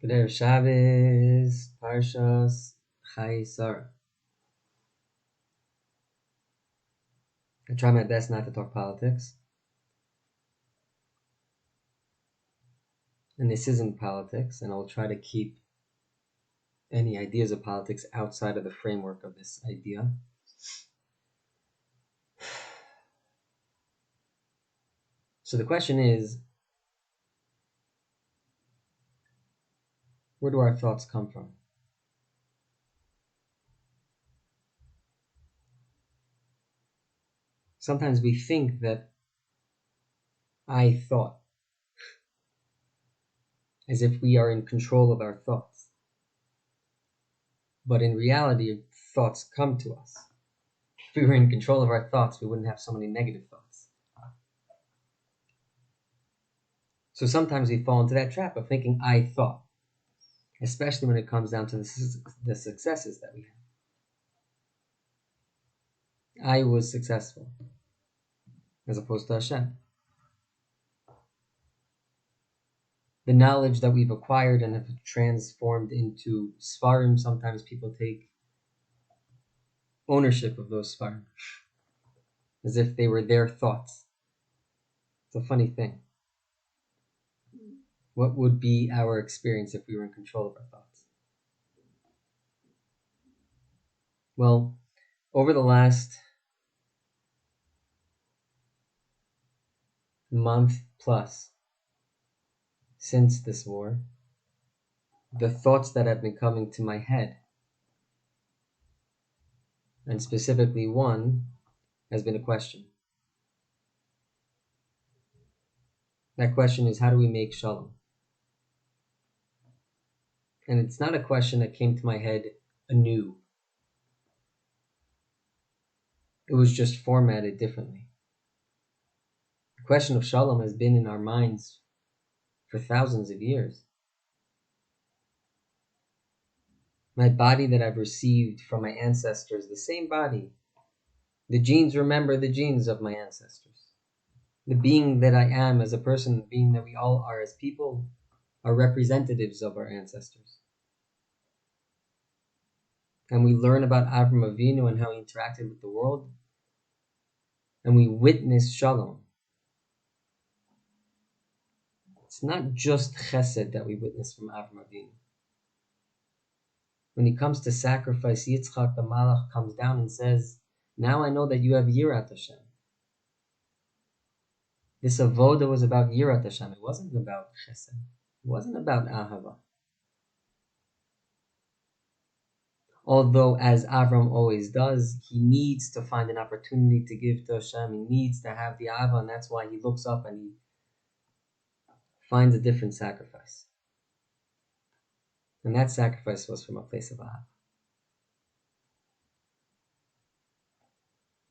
Good Shabbos, Parshas Chayei. I try my best not to talk politics. And this isn't politics, and I'll try to keep any ideas of politics outside of the framework of this idea. So the question is, where do our thoughts come from? Sometimes we think that I thought, as if we are in control of our thoughts. But in reality, thoughts come to us. If we were in control of our thoughts, we wouldn't have so many negative thoughts. So sometimes we fall into that trap of thinking I thought, especially when it comes down to the successes that we have. I was successful, as opposed to Hashem. The knowledge that we've acquired and have transformed into Svarim, sometimes people take ownership of those Svarim, as if they were their thoughts. It's a funny thing. What would be our experience if we were in control of our thoughts? Well, over the last month plus, since this war, the thoughts that have been coming to my head, and specifically one, has been a question. That question is, how do we make Shalom? And it's not a question that came to my head anew. It was just formatted differently. The question of Shalom has been in our minds for thousands of years. My body that I've received from my ancestors, the same body. The genes remember the genes of my ancestors. The being that I am as a person, the being that we all are as people, are representatives of our ancestors. And we learn about Avram Avinu and how he interacted with the world. And we witness Shalom. It's not just Chesed that we witness from Avram Avinu. When he comes to sacrifice, Yitzchak the Malach comes down and says, now I know that you have Yirat Hashem. This avoda was about Yirat Hashem. It wasn't about Chesed. It wasn't about Ahava. Although, as Avram always does, he needs to find an opportunity to give to Hashem. He needs to have the Ahava, and that's why he looks up and he finds a different sacrifice. And that sacrifice was from a place of Ahava.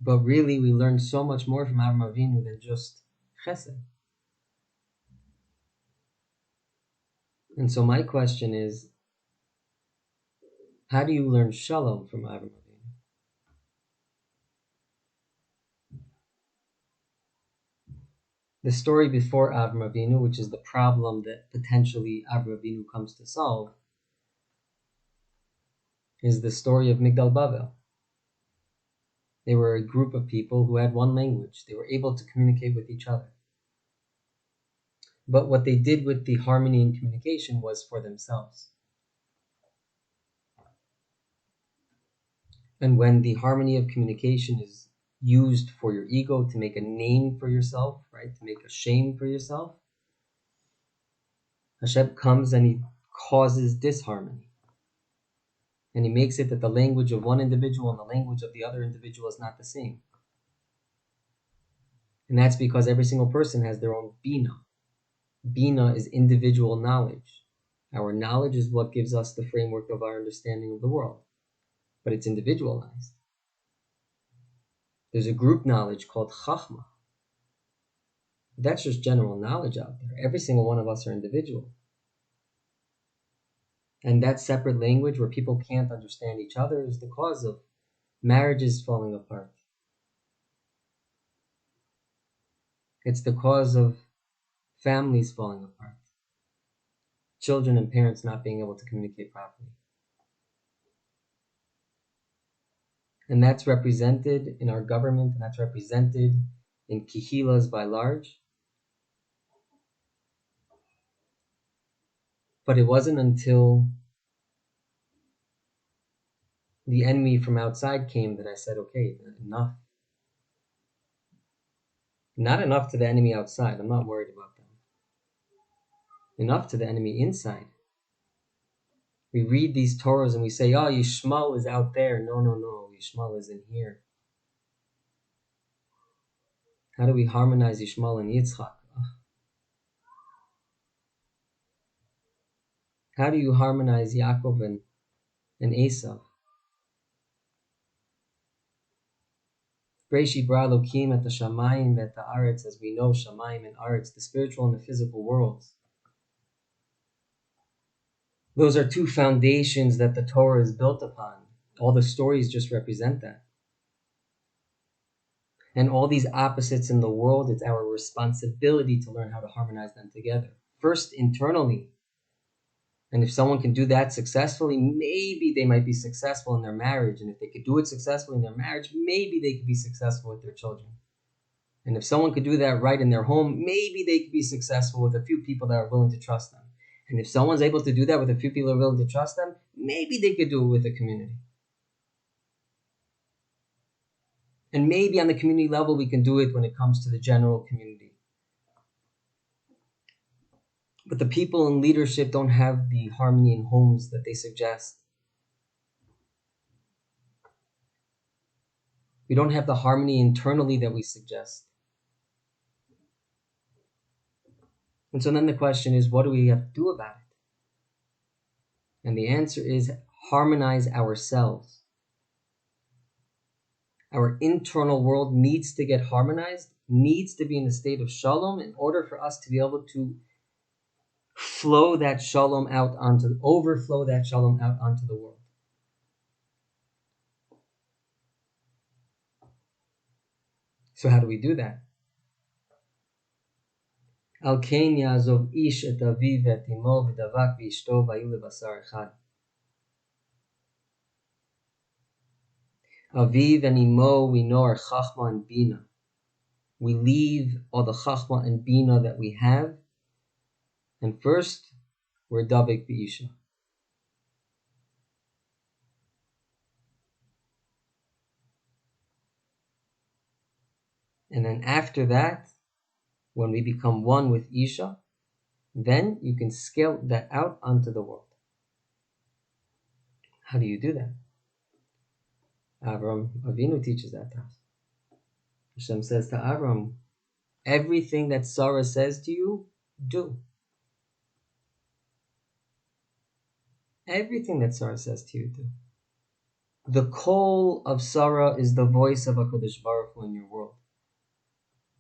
But really, we learn so much more from Avram Avinu than just Chesed. And so my question is, how do you learn Shalom from Avram Avinu? The story before Avram Avinu, which is the problem that potentially Avram Avinu comes to solve, is the story of Migdal Bavel. They were a group of people who had one language. They were able to communicate with each other. But what they did with the harmony and communication was for themselves. And when the harmony of communication is used for your ego to make a name for yourself, right, to make a shame for yourself, Hashem comes and he causes disharmony. And he makes it that the language of one individual and the language of the other individual is not the same. And that's because every single person has their own Bina. Bina is individual knowledge. Our knowledge is what gives us the framework of our understanding of the world. But it's individualized. There's a group knowledge called Chachma. That's just general knowledge out there. Every single one of us are individual. And that separate language where people can't understand each other is the cause of marriages falling apart. It's the cause of families falling apart. children and parents not being able to communicate properly. And that's represented in our government, and that's represented in kihilas by large. But it wasn't until the enemy from outside came that I said, okay, enough. Not enough to the enemy outside. I'm not worried about them. Enough to the enemy inside. We read these Torahs and we say, oh, Yishmael is out there. No. Yishmael is in here. How do we harmonize Yishmael and Yitzchak? How do you harmonize Yaakov and Esav? Breishi bara Elokim et hashamayim v'et haaretz, as we know, shamayim and aretz, the spiritual and the physical worlds. Those are two foundations that the Torah is built upon. All the stories just represent that. And all these opposites in the world, it's our responsibility to learn how to harmonize them together. First, internally. And if someone can do that successfully, maybe they might be successful in their marriage. And if they could do it successfully in their marriage, maybe they could be successful with their children. And if someone could do that right in their home, maybe they could be successful with a few people that are willing to trust them. And if someone's able to do that with a few people who are willing to trust them, maybe they could do it with a community. And maybe on the community level, we can do it when it comes to the general community. But the people in leadership don't have the harmony in homes that they suggest. We don't have the harmony internally that we suggest. And so then the question is, what do we have to do about it? And the answer is harmonize ourselves. Our internal world needs to get harmonized, needs to be in a state of shalom in order for us to be able to overflow that shalom out onto the world. So how do we do that? Al kein ya'azov ish et aviv et imo v'davak v'ishto v'hayu lebasar echad. Aviv and imo, we know, are chachma and bina. We leave all the chachma and bina that we have, and first, we're davik b'isha. And then after that, when we become one with Isha, then you can scale that out onto the world. How do you do that? Avram Avinu teaches that to us. Hashem says to Avram, everything that Sarah says to you, do. Everything that Sarah says to you, do. The call of Sarah is the voice of HaKadosh Baruch Hu in your world.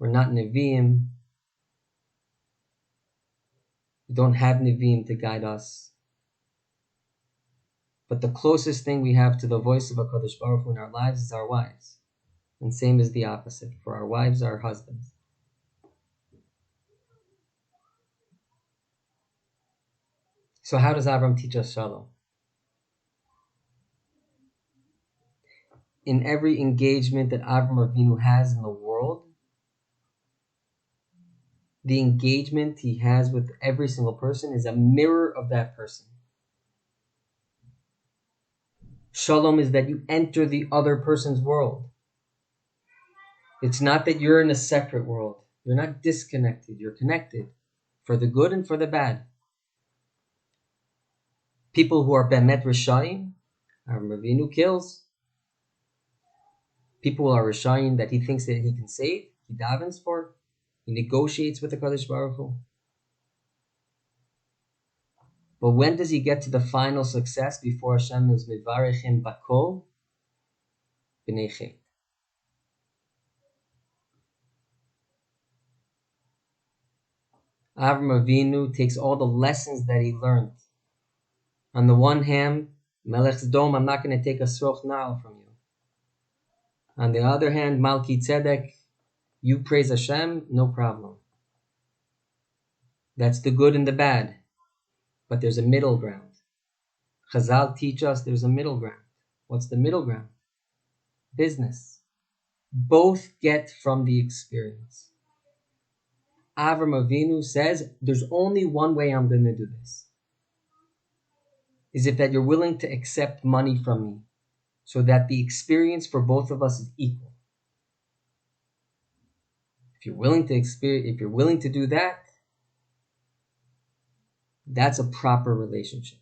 We're not Nevi'im. We don't have Nevi'im to guide us. But the closest thing we have to the voice of HaKadosh Baruch Hu in our lives is our wives. And same is the opposite. For our wives, our husbands. So how does Avram teach us Shalom? In every engagement that Avram Avinu has in the world, the engagement he has with every single person is a mirror of that person. Shalom is that you enter the other person's world. It's not that you're in a separate world. You're not disconnected. You're connected for the good and for the bad. People who are Bemet Rishayim, Avram Avinu kills. People who are Rishayim that he thinks that he can save, he davens for, he negotiates with the Kadosh Baruch Hu. But when does he get to the final success before Hashem is Midvarechim Bakol? B'nei Chet. Avram Avinu takes all the lessons that he learned. On the one hand, Melech Sdom, I'm not going to take a sroch na'al from you. On the other hand, Malki Tzedek, you praise Hashem, no problem. That's the good and the bad. But there's a middle ground. Chazal teach us there's a middle ground. What's the middle ground? Business. Both get from the experience. Avram Avinu says, there's only one way I'm going to do this. Is if that you're willing to accept money from me so that the experience for both of us is equal. If you're willing to do that, that's a proper relationship.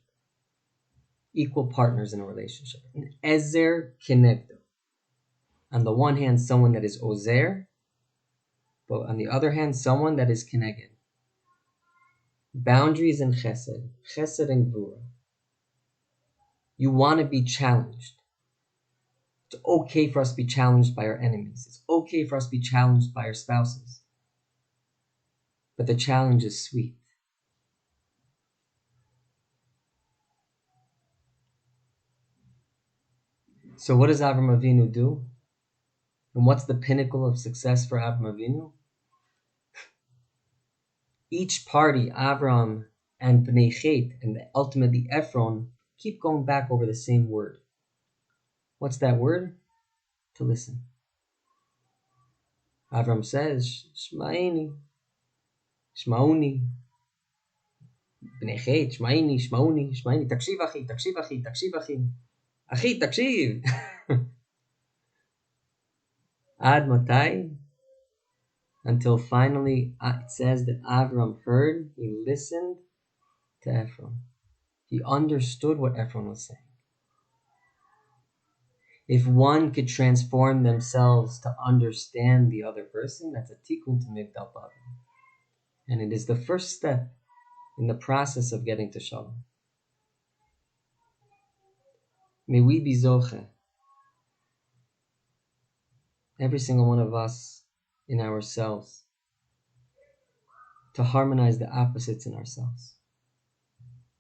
Equal partners in a relationship. An ezer kenegdo. On the one hand, someone that is ozer, but on the other hand, someone that is keneged. Boundaries and chesed and gvura. You want to be challenged. It's okay for us to be challenged by our enemies. It's okay for us to be challenged by our spouses. But the challenge is sweet. So what does Avram Avinu do? And what's the pinnacle of success for Avram Avinu? Each party, Avram and Bnei Chet, and ultimately Ephron, keep going back over the same word. What's that word? To listen. Avram says, Shma'ini, Shma'uni. Bnei Chet, Shma'ini, Shma'uni, Shma'ini. Takshiv achi, takshiv achi, takshiv achi. Achi, takshiv. Ad matai? Until finally it says that Avram heard, he listened to Ephron. He understood what Ephron was saying. If one could transform themselves to understand the other person, that's a tikkun to migdal bavim. And it is the first step in the process of getting to Shalom. May we be zoche, every single one of us in ourselves, to harmonize the opposites in ourselves.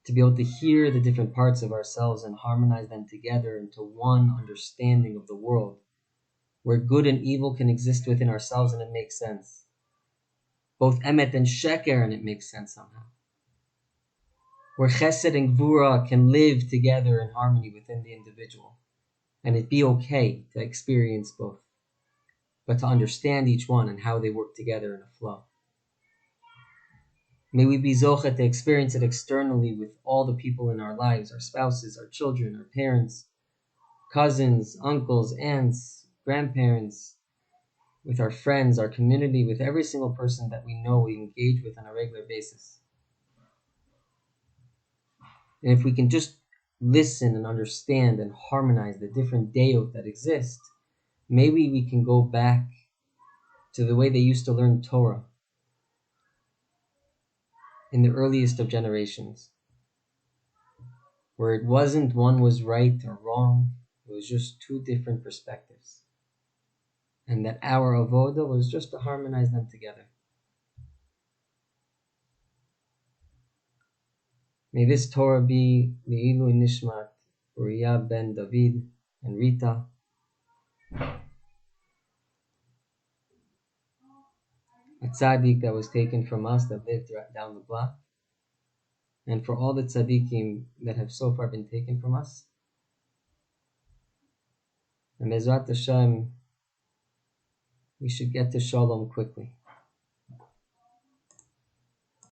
To be able to hear the different parts of ourselves and harmonize them together into one understanding of the world, where good and evil can exist within ourselves and it makes sense. Both emet and sheker, and it makes sense somehow. Where chesed and gvura can live together in harmony within the individual, and it be okay to experience both, but to understand each one and how they work together in a flow. May we be zocha to experience it externally with all the people in our lives, our spouses, our children, our parents, cousins, uncles, aunts, grandparents, with our friends, our community, with every single person that we know we engage with on a regular basis. And if we can just listen and understand and harmonize the different deot that exist, maybe we can go back to the way they used to learn Torah in the earliest of generations, where it wasn't one was right or wrong, it was just two different perspectives. And that our avoda was just to harmonize them together. May this Torah be Le'ilu Nishmat Uriah ben David and Rita, a tzaddik that was taken from us that lived right down the block, and for all the tzaddikim that have so far been taken from us. And Bezrat Hashem, we should get to Shalom quickly.